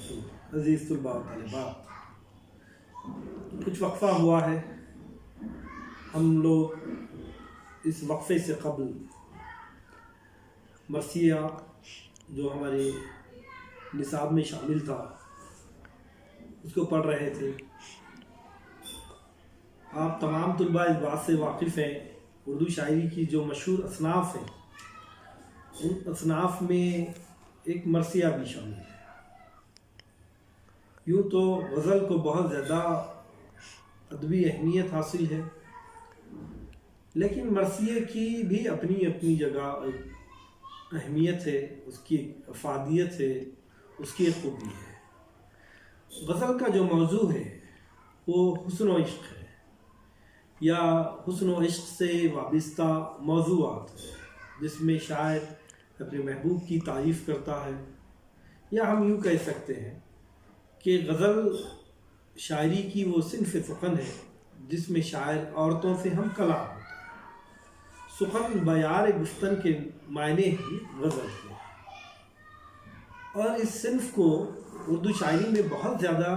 علیکم عزیز طلباء و طالبات، کچھ وقفہ ہوا ہے. ہم لوگ اس وقفے سے قبل مرثیہ جو ہمارے نصاب میں شامل تھا اس کو پڑھ رہے تھے. آپ تمام طلباء اس بات سے واقف ہیں اردو شاعری کی جو مشہور اصناف ہیں ان اصناف میں ایک مرثیہ بھی شامل ہے. یوں تو غزل کو بہت زیادہ ادبی اہمیت حاصل ہے، لیکن مرثیے کی بھی اپنی اپنی جگہ اہمیت ہے، اس کی افادیت ہے، اس کی ایک خوبی ہے. غزل کا جو موضوع ہے وہ حسن و عشق ہے یا حسن و عشق سے وابستہ موضوعات ہیں، جس میں شاعر اپنے محبوب کی تعریف کرتا ہے. یا ہم یوں کہہ سکتے ہیں کہ غزل شاعری کی وہ صنف سخن ہے جس میں شاعر عورتوں سے ہم کلام ہوتا ہے. سخن بیار گفتن کے معنی ہی غزل کے، اور اس صنف کو اردو شاعری میں بہت زیادہ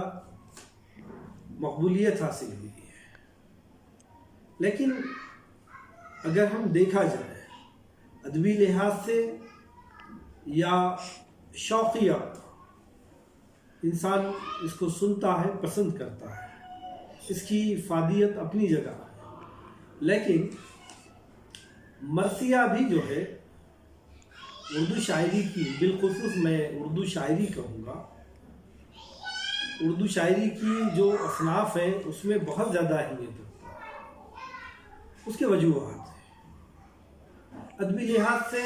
مقبولیت حاصل ہوئی ہے. لیکن اگر ہم دیکھا جائے ادبی لحاظ سے یا شوقیہ، انسان اس کو سنتا ہے، پسند کرتا ہے، اس کی افادیت اپنی جگہ ہے. لیکن مرثیہ بھی جو ہے اردو شاعری کی، بالخصوص میں اردو شاعری کہوں گا، اردو شاعری کی جو اصناف ہیں اس میں بہت زیادہ اہمیت رکھتا ہے. اس کے وجوہات ہیں. ادبی لحاظ سے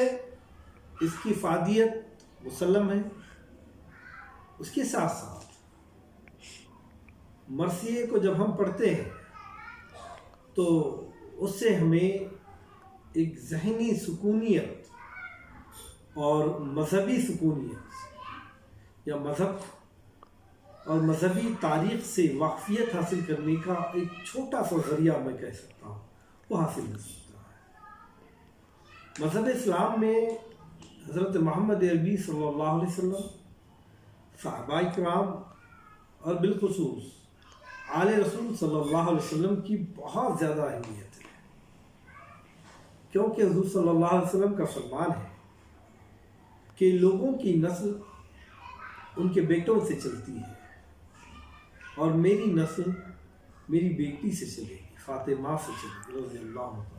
اس کی افادیت مسلم ہے. اس کے ساتھ ساتھ مرثیے کو جب ہم پڑھتے ہیں تو اس سے ہمیں ایک ذہنی سکونیت اور مذہبی سکونیت یا مذہب اور مذہبی تاریخ سے واقفیت حاصل کرنے کا ایک چھوٹا سا ذریعہ میں کہہ سکتا ہوں وہ حاصل ہو سکتا ہے. مذہب اسلام میں حضرت محمد عربی صلی اللہ علیہ وسلم، صحابہ کرام اور بالخصوص آل رسول صلی اللہ علیہ وسلم کی بہت زیادہ اہمیت ہے، کیونکہ حضور صلی اللہ علیہ وسلم کا فرمان ہے کہ لوگوں کی نسل ان کے بیٹوں سے چلتی ہے اور میری نسل میری بیٹی سے چلے گی، فاطمہ سے چلے گی رضی اللہ تعالیٰ.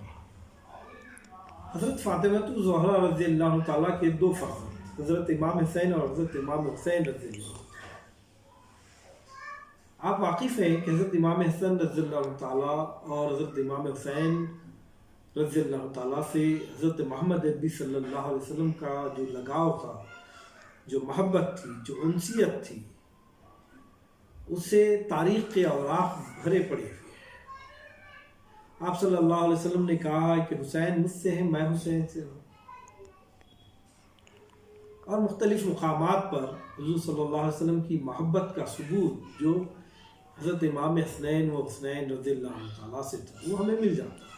حضرت فاطمہ الزہرا رضی اللہ تعالیٰ کے دو فرزند، حضرت امام حسین اور حضرت امام حسین رضی اللہ. آپ واقف ہیں کہ حضرت امام حسن رضی اللہ تعالیٰ اور حضرت امام حسین رضی اللہ تعالیٰ سے حضرت محمد عربی صلی اللہ علیہ وسلم کا جو لگاؤ تھا، جو محبت تھی، جو انسیت تھی، اس سے تاریخ کے اوراق بھرے پڑے ہوئے. آپ صلی اللہ علیہ وسلم نے کہا کہ حسین مجھ سے ہے، میں حسین سے ہوں. اور مختلف مقامات پر حضور صلی اللہ علیہ وسلم کی محبت کا ثبوت جو حضرت امام حسنین و حسنین رضی اللہ تعالیٰ سے تھا وہ ہمیں مل جاتا ہے.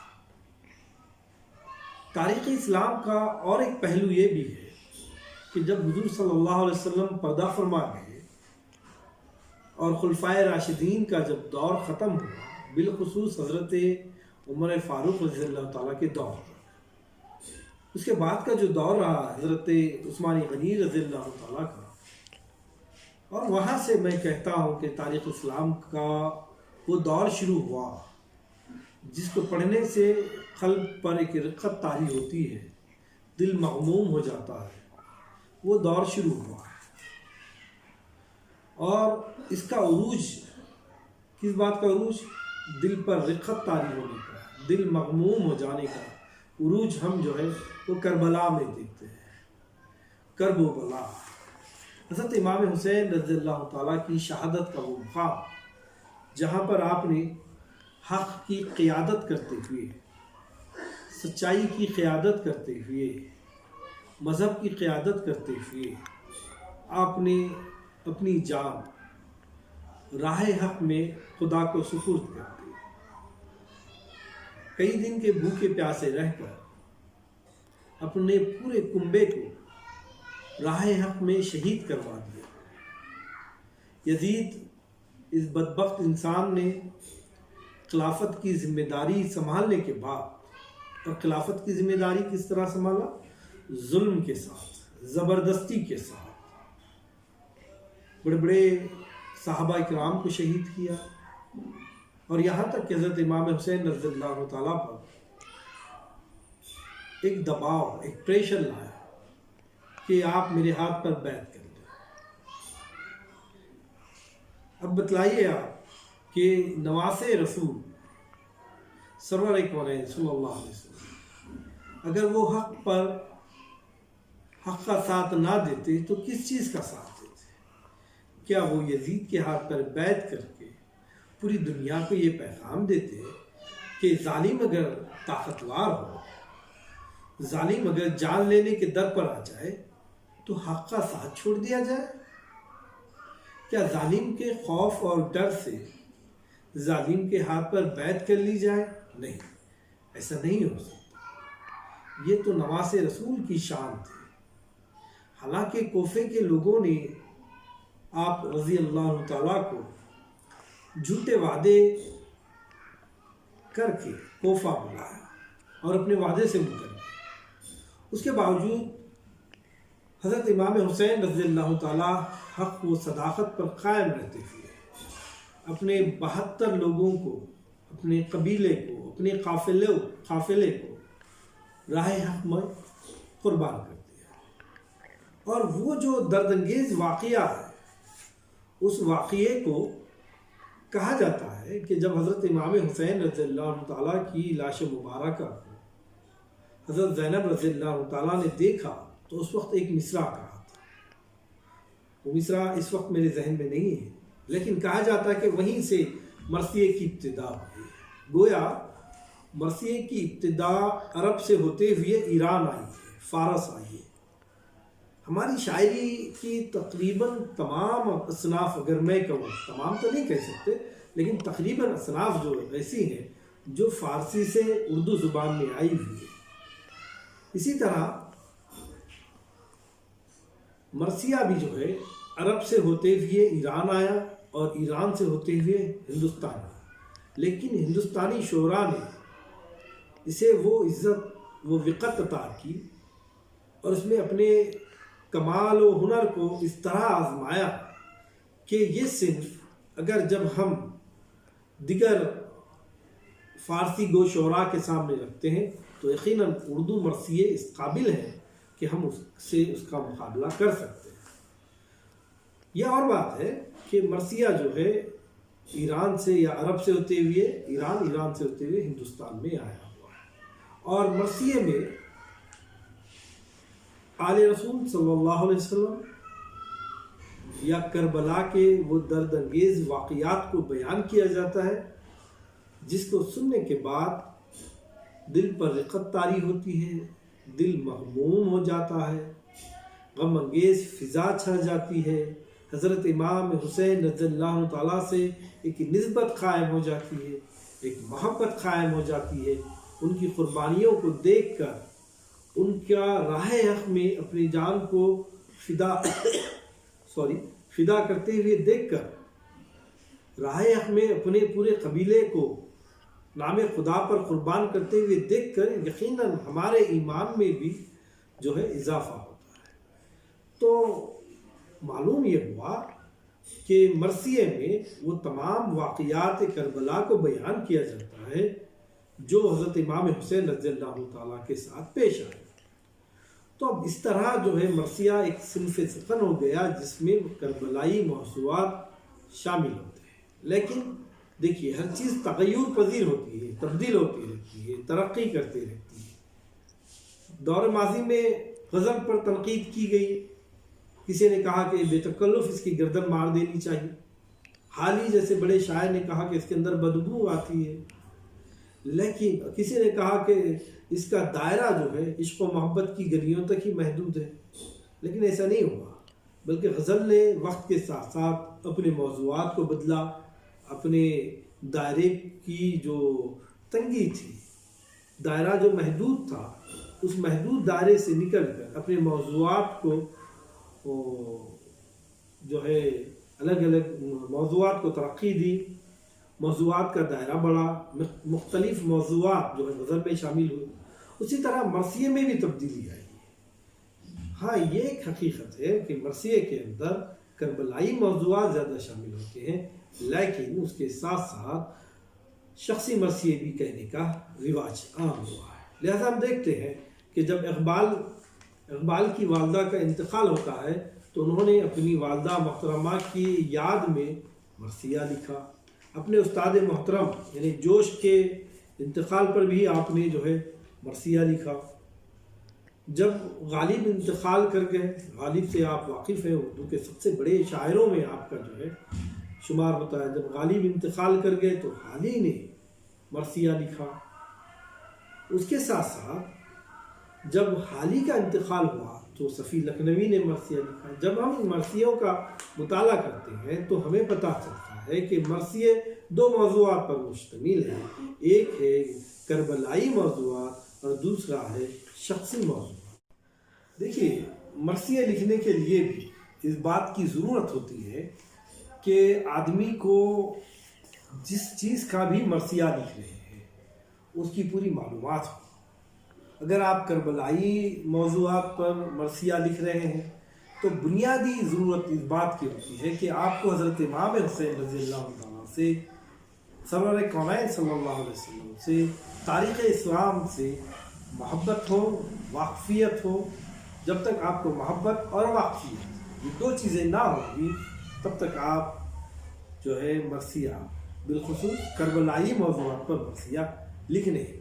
تاریخ اسلام کا اور ایک پہلو یہ بھی ہے کہ جب حضور صلی اللہ علیہ وسلم پردہ فرما گئے اور خلفائے راشدین کا جب دور ختم ہوا، بالخصوص حضرت عمر فاروق رضی اللہ تعالیٰ کے دور، اس کے بعد کا جو دور رہا حضرت عثمان غنی رضی اللہ تعالیٰ کا، اور وہاں سے میں کہتا ہوں کہ تاریخ اسلام کا وہ دور شروع ہوا جس کو پڑھنے سے قلب پر ایک رقت طاری ہوتی ہے، دل مغموم ہو جاتا ہے. وہ دور شروع ہوا ہے اور اس کا عروج، کس بات کا عروج؟ دل پر رقت طاری ہونے کا، دل مغموم ہو جانے کا عروج ہم جو ہے وہ کربلا میں دیکھتے ہیں. کرب و بلا، حضرت امام حسین رضی اللہ تعالیٰ کی شہادت کا وہ مقام جہاں پر آپ نے حق کی قیادت کرتے ہوئے، سچائی کی قیادت کرتے ہوئے، مذہب کی قیادت کرتے ہوئے آپ نے اپنی جان راہ حق میں خدا کو سپرد کر دی. کئی دن کے بھوکے پیاسے رہ کر اپنے پورے کنبے کو راہ حق میں شہید کروا دیا. یزید اس بدبخت انسان نے خلافت کی ذمہ داری سنبھالنے کے بعد، اور خلافت کی ذمہ داری کس طرح سنبھالا؟ ظلم کے ساتھ، زبردستی کے ساتھ۔ بڑے بڑے صحابہ کرام کو شہید کیا، اور یہاں تک کہ حضرت امام حسین رضی اللہ تعالیٰ پر ایک دباؤ، ایک پریشر لایا کہ آپ میرے ہاتھ پر بیعت کر لیں۔ اب بتلائیے آپ کہ نواس رسول سرور کونین صلی اللہ علیہ وسلم اگر وہ حق کا ساتھ نہ دیتے تو کس چیز کا ساتھ دیتے؟ کیا وہ یزید کے ہاتھ پر بیعت کر کے پوری دنیا کو یہ پیغام دیتے کہ ظالم اگر طاقتور ہو، ظالم اگر جان لینے کے در پر آ جائے تو حق کا ساتھ چھوڑ دیا جائے؟ کیا ظالم کے خوف اور ڈر سے ظالم کے ہاتھ پر بیعت کر لی جائے؟ نہیں، ایسا نہیں ہو سکتا۔ یہ تو نواس رسول کی شان تھی۔ حالانکہ کوفے کے لوگوں نے آپ رضی اللہ تعالیٰ کو جھوٹے وعدے کر کے کوفہ بلایا اور اپنے وعدے سے مکر گئے۔ اس کے باوجود حضرت امام حسین رضی اللہ تعالیٰ حق و صداقت پر قائم رہتے ہوئے اپنے 72 لوگوں کو، اپنے قبیلے کو، اپنے قافلے کو راہ حق میں قربان کر دیا۔ اور وہ جو درد انگیز واقعہ ہے، اس واقعے کو کہا جاتا ہے کہ جب حضرت امام حسین رضی اللہ تعالیٰ کی لاش مبارکہ کو حضرت زینب رضی اللہ تعالیٰ نے دیکھا تو اس وقت ایک مصرع کہا تھا۔ وہ مصرع اس وقت میرے ذہن میں نہیں ہے، لیکن کہا جاتا ہے کہ وہیں سے مرثیے کی ابتدا ہوئی ہے۔ گویا مرثیے کی ابتدا عرب سے ہوتے ہوئے ایران آئی ہے، فارس آئی ہے۔ ہماری شاعری کی تقریباً تمام اصناف، اگر میں کہوں، تمام تو نہیں کہہ سکتے، لیکن تقریباً اصناف جو ایسی ہیں جو فارسی سے اردو زبان میں آئی ہوئی ہے۔ اسی طرح مرثیہ بھی جو ہے عرب سے ہوتے ہوئے ایران آیا اور ایران سے ہوتے ہوئے ہندوستان آیا، لیکن ہندوستانی شعراء نے اسے وہ عزت، وہ وقت عطا کی اور اس میں اپنے کمال و ہنر کو اس طرح آزمایا کہ یہ صنف اگر جب ہم دیگر فارسی گو شعراء کے سامنے رکھتے ہیں تو یقیناً اردو مرثیے اس قابل ہیں کہ ہم اس کا مقابلہ کر سکتے ہیں۔ یہ اور بات ہے کہ مرثیہ جو ہے ایران سے یا عرب سے ہوتے ہوئے ایران سے ہوتے ہوئے ہندوستان میں آیا ہوا ہے، اور مرثیے میں آل رسول صلی اللہ علیہ وسلم یا کربلا کے وہ درد انگیز واقعات کو بیان کیا جاتا ہے، جس کو سننے کے بعد دل پر رقت طاری ہوتی ہے، دل مغموم ہو جاتا ہے، غم انگیز فضا چھا جاتی ہے، حضرت امام حسین رضی اللہ تعالیٰ سے ایک نسبت قائم ہو جاتی ہے، ایک محبت قائم ہو جاتی ہے۔ ان کی قربانیوں کو دیکھ کر، ان کا راہ حق میں اپنی جان کو فدا کرتے ہوئے دیکھ کر، راہ حق میں اپنے پورے قبیلے کو نام خدا پر قربان کرتے ہوئے دیکھ کر یقیناً ہمارے ایمان میں بھی جو ہے اضافہ ہوتا ہے۔ تو معلوم یہ ہوا کہ مرثیے میں وہ تمام واقعات کربلا کو بیان کیا جاتا ہے جو حضرت امام حسین رضی اللہ تعالیٰ کے ساتھ پیش آئے۔ تو اب اس طرح جو ہے مرثیہ ایک صنف سخن ہو گیا جس میں کربلائی موضوعات شامل ہوتے ہیں۔ لیکن دیکھیے، ہر چیز تغیر پذیر ہوتی ہے، تبدیل ہوتی رہتی ہے، ترقی کرتی رہتی ہے۔ دور ماضی میں غزل پر تنقید کی گئی، کسی نے کہا کہ بے تکلف اس کی گردن مار دینی چاہیے، حال ہی جیسے بڑے شاعر نے کہا کہ اس کے اندر بدبو آتی ہے، لیکن کسی نے کہا کہ اس کا دائرہ جو ہے عشق و محبت کی گلیوں تک ہی محدود ہے، لیکن ایسا نہیں ہوا، بلکہ غزل نے وقت کے ساتھ ساتھ اپنے موضوعات کو بدلا، اپنے دائرے کی جو تنگی تھی، دائرہ جو محدود تھا، اس محدود دائرے سے نکل کر اپنے موضوعات کو جو ہے الگ الگ موضوعات کو ترقی دی، موضوعات کا دائرہ بڑھا، مختلف موضوعات جو ہے غزل میں شامل ہوئے، اسی طرح مرثیے میں بھی تبدیلی آئی۔ ہاں یہ ایک حقیقت ہے کہ مرثیے کے اندر کربلائی موضوعات زیادہ شامل ہوتے ہیں، لیکن اس کے ساتھ ساتھ شخصی مرثیے بھی کہنے کا رواج عام ہوا ہے۔ لہذا ہم دیکھتے ہیں کہ جب اقبال کی والدہ کا انتقال ہوتا ہے تو انہوں نے اپنی والدہ محترمہ کی یاد میں مرثیہ لکھا۔ اپنے استاد محترم یعنی جوش کے انتقال پر بھی آپ نے جو ہے مرثیہ لکھا۔ جب غالب انتقال کر گئے، غالب سے آپ واقف ہیں، اردو کے سب سے بڑے شاعروں میں آپ کا جو ہے شمار ہوتا ہے، جب غالب انتقال کر گئے تو حالی نے مرثیہ لکھا۔ اس کے ساتھ ساتھ جب حالی کا انتقال ہوا تو صفی لکھنوی نے مرثیہ لکھا۔ جب ہم ان مرثیوں کا مطالعہ کرتے ہیں تو ہمیں پتہ چلتا ہے کہ مرثیے دو موضوعات پر مشتمل ہیں، ایک ہے کربلائی موضوعات اور دوسرا ہے شخصی موضوع۔ دیکھیے، مرثیے لکھنے کے لیے بھی اس بات کی ضرورت ہوتی ہے کہ آدمی کو جس چیز کا بھی مرثیہ لکھ رہے ہیں اس کی پوری معلومات ہو۔ اگر آپ کربلائی موضوعات پر مرثیہ لکھ رہے ہیں تو بنیادی ضرورت اس بات کی ہوتی ہے کہ آپ کو حضرت امام حسین رضی اللہ عنہ سے، سرور کونین صلی اللہ علیہ وسلم سے، تاریخ اسلام سے محبت ہو، واقفیت ہو۔ جب تک آپ کو محبت اور واقفیت یہ دو چیزیں نہ ہوں گی تب تک آپ جو ہے مرثیہ، بالخصوص کربلائی موضوعات پر مرثیہ لکھنے ہیں۔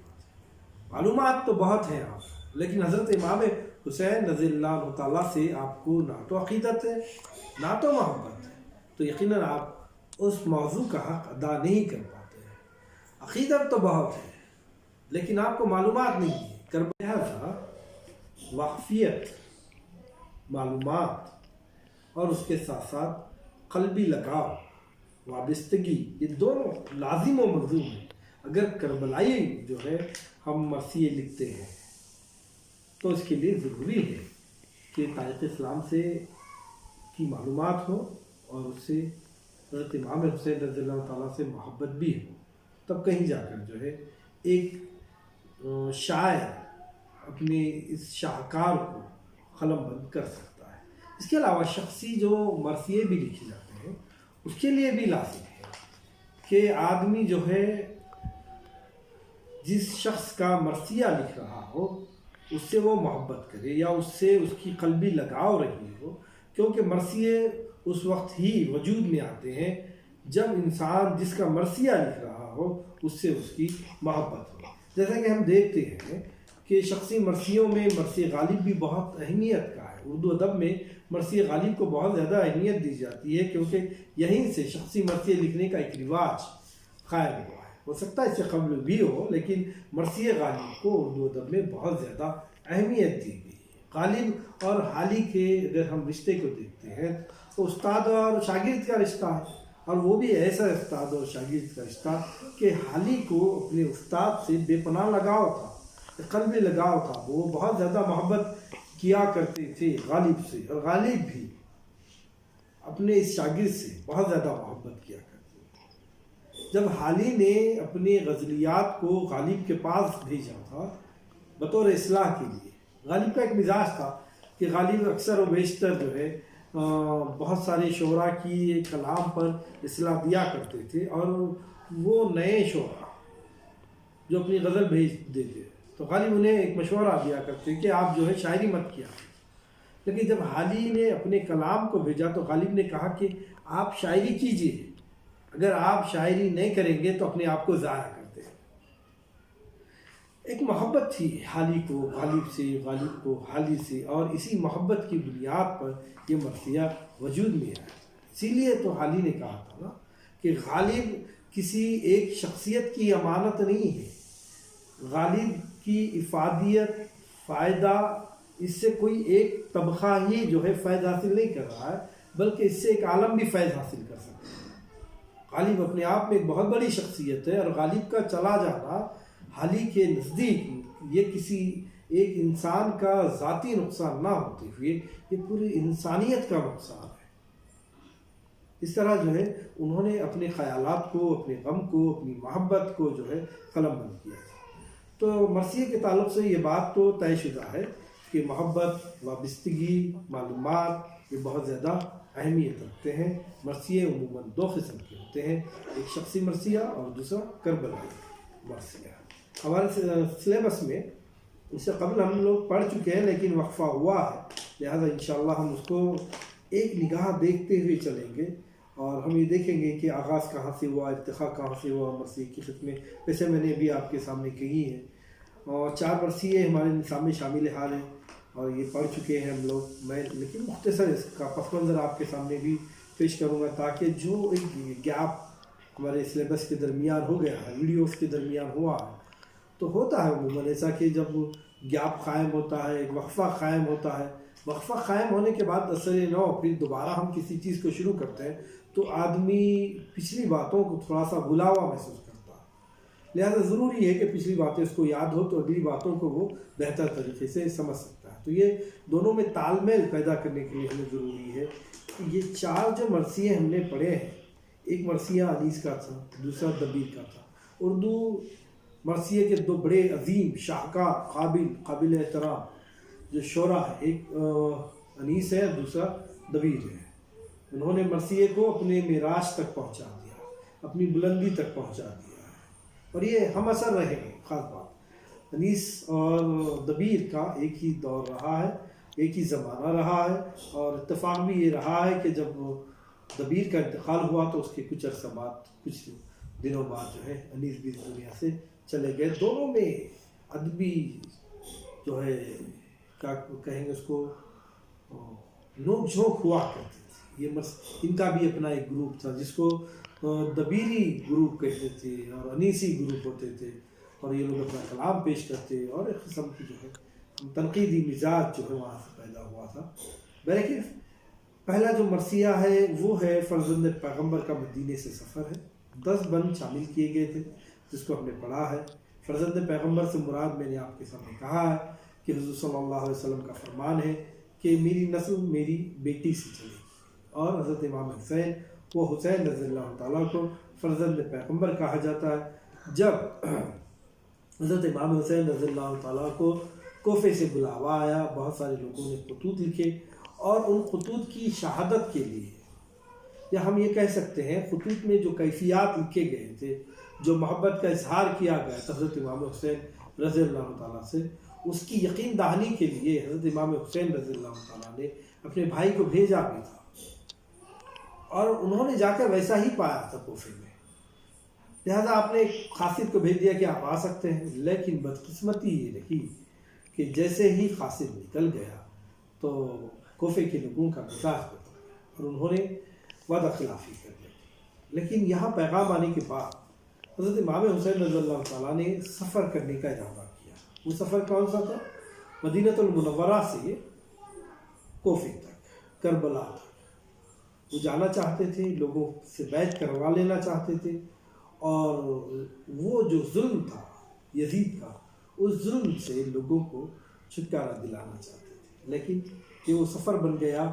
معلومات تو بہت ہیں آپ، لیکن حضرت امام حسین رضی اللہ عنہ تعالیٰ سے آپ کو نہ تو عقیدت ہے نہ تو محبت ہے، تو یقیناً آپ اس موضوع کا حق ادا نہیں کر پاتے ہیں۔ عقیدت تو بہت ہے لیکن آپ کو معلومات نہیں ہے۔ لہذا واقفیت، معلومات اور اس کے ساتھ ساتھ قلبی لگاؤ، وابستگی، یہ دونوں لازم و ملزوم ہیں۔ اگر کربلائی جو ہے ہم مرثیے لکھتے ہیں تو اس کے لیے ضروری ہے کہ تاریخ اسلام سے کی معلومات ہو اور اس سے حضرت امام حسین رضی اللہ تعالیٰ سے محبت بھی ہو، تب کہیں جا کر جو ہے ایک شاعر اپنے اس شاہکار کو قلم بند کر سکتا ہے۔ اس کے علاوہ شخصی جو مرثیے بھی لکھے جاتے ہیں اس کے لیے بھی لازم ہے کہ آدمی جو ہے جس شخص کا مرثیہ لکھ رہا ہو اس سے وہ محبت کرے یا اس سے اس کی قلبی لگاؤ رہی ہو، کیونکہ مرثیے اس وقت ہی وجود میں آتے ہیں جب انسان جس کا مرثیہ لکھ رہا ہو اس سے اس کی محبت ہو۔ جیسا کہ ہم دیکھتے ہیں کہ شخصی مرثیوں میں مرثی غالب بھی بہت اہمیت کا ہے۔ اردو ادب میں مرثی غالب کو بہت زیادہ اہمیت دی جاتی ہے کیونکہ یہیں سے شخصی مرثیے لکھنے کا ایک رواج قائم ہوا ہے۔ ہو سکتا ہے اس سے قبل بھی ہو، لیکن مرثی غالب کو اردو ادب میں بہت زیادہ اہمیت دی گئی ہے۔ غالب اور حالی کے اگر ہم رشتے کو دیکھتے ہیں تو استاد اور شاگرد کا رشتہ ہے، اور وہ بھی ایسا استاد اور شاگرد کا رشتہ کہ حالی کو اپنے استاد سے بے پناہ لگاؤ تھا، قلبی لگاؤ تھا۔ وہ بہت زیادہ محبت کیا کرتے تھے غالب سے، اور غالب بھی اپنے اس شاگرد سے بہت زیادہ محبت کیا کرتے تھے۔ جب حالی نے اپنے غزلیات کو غالب کے پاس بھیجا تھا بطور اصلاح کے لیے، غالب کا ایک مزاج تھا کہ غالب اکثر و بیشتر جو ہے بہت سارے شعراء کی کلام پر اصلاح دیا کرتے تھے، اور وہ نئے شعراء جو اپنی غزل بھیج دیتے تو غالب انہیں ایک مشورہ دیا کرتے کہ آپ جو ہے شاعری مت کیا۔ لیکن جب حالی نے اپنے کلام کو بھیجا تو غالب نے کہا کہ آپ شاعری کیجئے، اگر آپ شاعری نہیں کریں گے تو اپنے آپ کو ضائع کرتے ہیں۔ ایک محبت تھی حالی کو غالب سے، غالب کو حالی سے، اور اسی محبت کی بنیاد پر یہ مرثیہ وجود میں آیا۔ اسی لیے تو حالی نے کہا تھا نا کہ غالب کسی ایک شخصیت کی امانت نہیں ہے، غالب کی افادیت، فائدہ، اس سے کوئی ایک طبقہ ہی جو ہے فیض حاصل نہیں کر رہا ہے، بلکہ اس سے ایک عالم بھی فیض حاصل کر سکتا ہے۔ غالب اپنے آپ میں ایک بہت بڑی شخصیت ہے، اور غالب کا چلا جانا حالی کے نزدیک یہ کسی ایک انسان کا ذاتی نقصان نہ ہوتے ہوئے یہ پوری انسانیت کا نقصان ہے۔ اس طرح جو ہے انہوں نے اپنے خیالات کو، اپنے غم کو، اپنی محبت کو جو ہے قلم بند کیا تھا۔ تو مرثیے کے تعلق سے یہ بات تو طے شدہ ہے کہ محبت، وابستگی، معلومات یہ بہت زیادہ اہمیت رکھتے ہیں۔ مرثیے عموماً دو قسم کے ہوتے ہیں، ایک شخصی مرثیہ اور دوسرا کربلائی مرثیہ۔ ہمارے سلیبس میں اس سے قبل ہم لوگ پڑھ چکے ہیں لیکن وقفہ ہوا ہے، لہذا انشاءاللہ ہم اس کو ایک نگاہ دیکھتے ہوئے چلیں گے اور ہم یہ دیکھیں گے کہ آغاز کہاں سے ہوا، ارتقاء کہاں سے ہوا مرثیے کی قسمیں۔ ویسے میں نے ابھی آپ کے سامنے کہی ہیں، اور 4 مرثیے ہمارے نصاب میں شامل حال ہیں اور یہ پڑھ چکے ہیں ہم لوگ۔ میں لیکن مختصر اس کا پس منظر آپ کے سامنے بھی پیش کروں گا تاکہ جو ایک گیپ ہمارے سلیبس کے درمیان ہو گیا ہے، ویڈیوز کے درمیان ہوا ہے، تو ہوتا ہے عموماً ایسا کہ جب گیپ قائم ہوتا ہے، ایک وقفہ قائم ہوتا ہے، وقفہ قائم ہونے کے بعد اثر نو پھر دوبارہ ہم کسی چیز کو شروع کرتے ہیں تو آدمی پچھلی باتوں کو تھوڑا سا بھلا ہوا محسوس کرتا ہے، لہذا ضروری ہے کہ پچھلی باتیں اس کو یاد ہو تو اگلی باتوں کو وہ بہتر طریقے سے سمجھ سکتا ہے۔ تو یہ دونوں میں تال میل پیدا کرنے کے لیے ہمیں ضروری ہے کہ یہ 4 جو مرثیے ہم نے پڑھے ہیں، ایک مرثیہ انیس کا تھا، دوسرا دبیر کا تھا۔ اردو مرثیے کے 2 بڑے عظیم شاہکار قابل احترام جو شعرا ہے، ایک انیس ہے، دوسرا دبیر ہے۔ انہوں نے مرثیے کو اپنے معراج تک پہنچا دیا، اپنی بلندی تک پہنچا دیا، اور یہ ہم اثر رہے ہیں۔ خاص بات انیس اور دبیر کا ایک ہی دور رہا ہے، ایک ہی زمانہ رہا ہے، اور اتفاق بھی یہ رہا ہے کہ جب دبیر کا انتقال ہوا تو اس کے کچھ عرصہ بعد، کچھ دنوں بعد جو ہے انیس بھی دنیا سے چلے گئے۔ دونوں میں ادبی جو ہے کیا کہیں گے اس کو نوک جھونک ہوا کرتی تھی۔ یہ ان کا بھی اپنا ایک گروپ تھا جس کو دبیری گروپ کہتے تھے اور انیسی گروپ ہوتے تھے، اور یہ لوگ اپنا کلام پیش کرتے اور ایک قسم کی جو ہے تنقیدی مزاج جو ہے وہاں سے پیدا ہوا تھا۔ بہرکیف پہلا جو مرثیہ ہے وہ ہے فرزند پیغمبر کا مدینے سے سفر ہے۔ 10 بند شامل کیے گئے تھے جس کو ہم نے پڑھا ہے۔ فرزند پیغمبر سے مراد میں نے آپ کے سامنے کہا ہے کہ حضور صلی اللہ علیہ وسلم کا فرمان ہے کہ میری نسل میری بیٹی سے چلے گی، اور حضرت امام حسین، وہ حسین رضی اللہ تعالیٰ کو فرزند پیغمبر کہا جاتا ہے۔ جب حضرت امام حسین رضی اللہ تعالیٰ کو کوفے سے بلاوا آیا، بہت سارے لوگوں نے خطوط لکھے، اور ان خطوط کی شہادت کے لیے، یا ہم یہ کہہ سکتے ہیں خطوط میں جو کیفیات لکھے گئے تھے، جو محبت کا اظہار کیا گیا تھا حضرت امام حسین رضی اللہ تعالیٰ سے، اس کی یقین دہانی کے لیے حضرت امام حسین رضی اللہ تعالیٰ نے اپنے بھائی کو بھیجا بھی تھا، اور انہوں نے جا کر ویسا ہی پایا تھا کوفے میں، لہذا آپ نے قاصد کو بھیج دیا کہ آپ آ سکتے ہیں۔ لیکن بدقسمتی یہ رہی کہ جیسے ہی قاصد نکل گیا تو کوفے کے لوگوں کا مزاج بدل گیا اور انہوں نے وعدہ خلافی کر لی۔ لیکن یہاں پیغام آنے کے بعد حضرت امام حسین رضی اللہ تعالیٰ نے سفر کرنے کا ارادہ کیا۔ وہ سفر کون سا تھا؟ مدینہ المنورہ سے کوفے تک، کربلا تک وہ جانا چاہتے تھے، لوگوں سے بیعت کروا لینا چاہتے تھے، اور وہ جو ظلم تھا یزید کا، اس ظلم سے لوگوں کو چھٹکارا دلانا چاہتے تھے۔ لیکن یہ وہ سفر بن گیا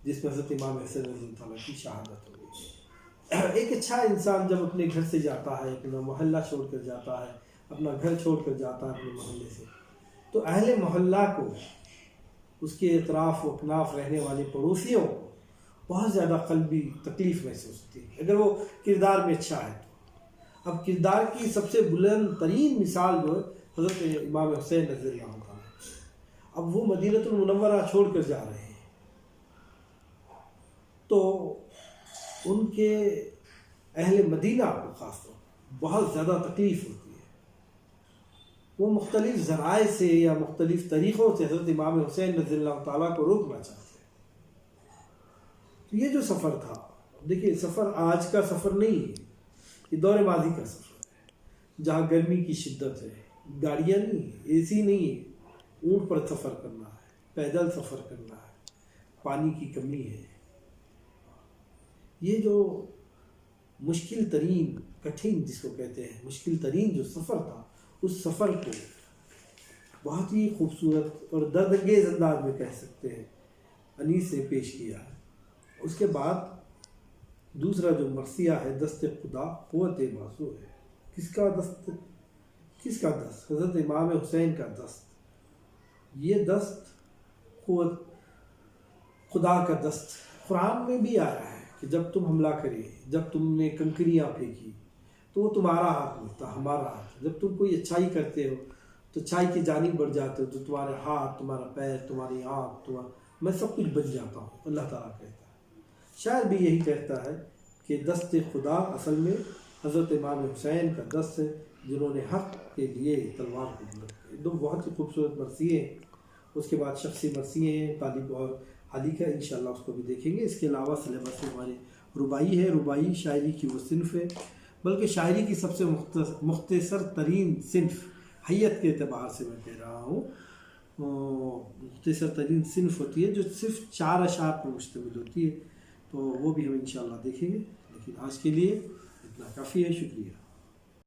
جس میں حضرت امام حسین رضی اللہ تعالیٰ کی شہادت ہو گئی۔ ایک اچھا انسان جب اپنے گھر سے جاتا ہے، اپنا محلہ چھوڑ کر جاتا ہے، اپنا گھر چھوڑ کر جاتا ہے اپنے محلے سے، تو اہل محلہ کو، اس کے اطراف و اکناف رہنے والے پڑوسیوں کو بہت زیادہ قلبی تکلیف محسوس ہوتی ہے اگر وہ کردار میں اچھا ہے تو۔ اب کردار کی سب سے بلند ترین مثال جو ہے حضرت امام حسین رضی اللہ عنہ، اب وہ مدینہ المنورہ چھوڑ کر جا رہے ہیں تو ان کے اہل مدینہ کو خاص طور پر بہت زیادہ تکلیف ہوتی ہے۔ وہ مختلف ذرائع سے یا مختلف طریقوں سے حضرت امام حسین رضی اللہ تعالیٰ کو روکنا چاہتے ہیں۔ تو یہ جو سفر تھا، دیکھیے سفر آج کا سفر نہیں ہے، یہ دور ماضی کا سفر ہے، جہاں گرمی کی شدت ہے، گاڑیاں نہیں ہیں، اے سی نہیں ہے، اونٹ پر سفر کرنا ہے، پیدل سفر کرنا ہے، پانی کی کمی ہے۔ یہ جو مشکل ترین، کٹھن جس کو کہتے ہیں، مشکل ترین جو سفر تھا، اس سفر کو بہت ہی خوبصورت اور درد انگیز انداز میں کہہ سکتے ہیں انیس نے پیش کیا ہے۔ اس کے بعد دوسرا جو مرثیہ ہے دست خدا قوت بازو ہے. کس کا دست؟ حضرت امام حسین کا دست. یہ دست قوت خدا کا دست. قرآن میں بھی آ رہا ہے کہ جب تم حملہ کرے، جب تم نے کنکریاں پھینکی تو وہ تمہارا ہاتھ نہیں تھا، ہمارا ہاتھ. جب تم کوئی اچھائی کرتے ہو تو اچھائی کی جانب بڑھ جاتے ہو تو تمہارے ہاتھ، تمہارا پیر، تمہاری آنکھ، میں سب کچھ بن جاتا ہوں. اللہ تعالیٰ کہتا ہے. شاعر بھی یہی کہتا ہے کہ دست خدا اصل میں حضرت امام حسین کا دست ہے، جنہوں نے حق کے لیے تلوار کو بلند کی. دو بہت ہی خوبصورت مرثیے ہیں. اس کے بعد شخصی مرثیے ہیں طالب اور علی کا، انشاءاللہ اس کو بھی دیکھیں گے. اس کے علاوہ سلیبس میں ہمارے رباعی ہے. رباعی شاعری کی وہ صنف ہے، بلکہ شاعری کی سب سے مختصر ترین صنف، حیت کے اعتبار سے میں کہہ رہا ہوں، مختصر ترین صنف ہوتی ہے جو صرف 4 اشعار پر مشتمل ہوتی ہے. تو وہ بھی ہم انشاءاللہ دیکھیں گے. لیکن آج کے لیے اتنا کافی ہے. شکریہ.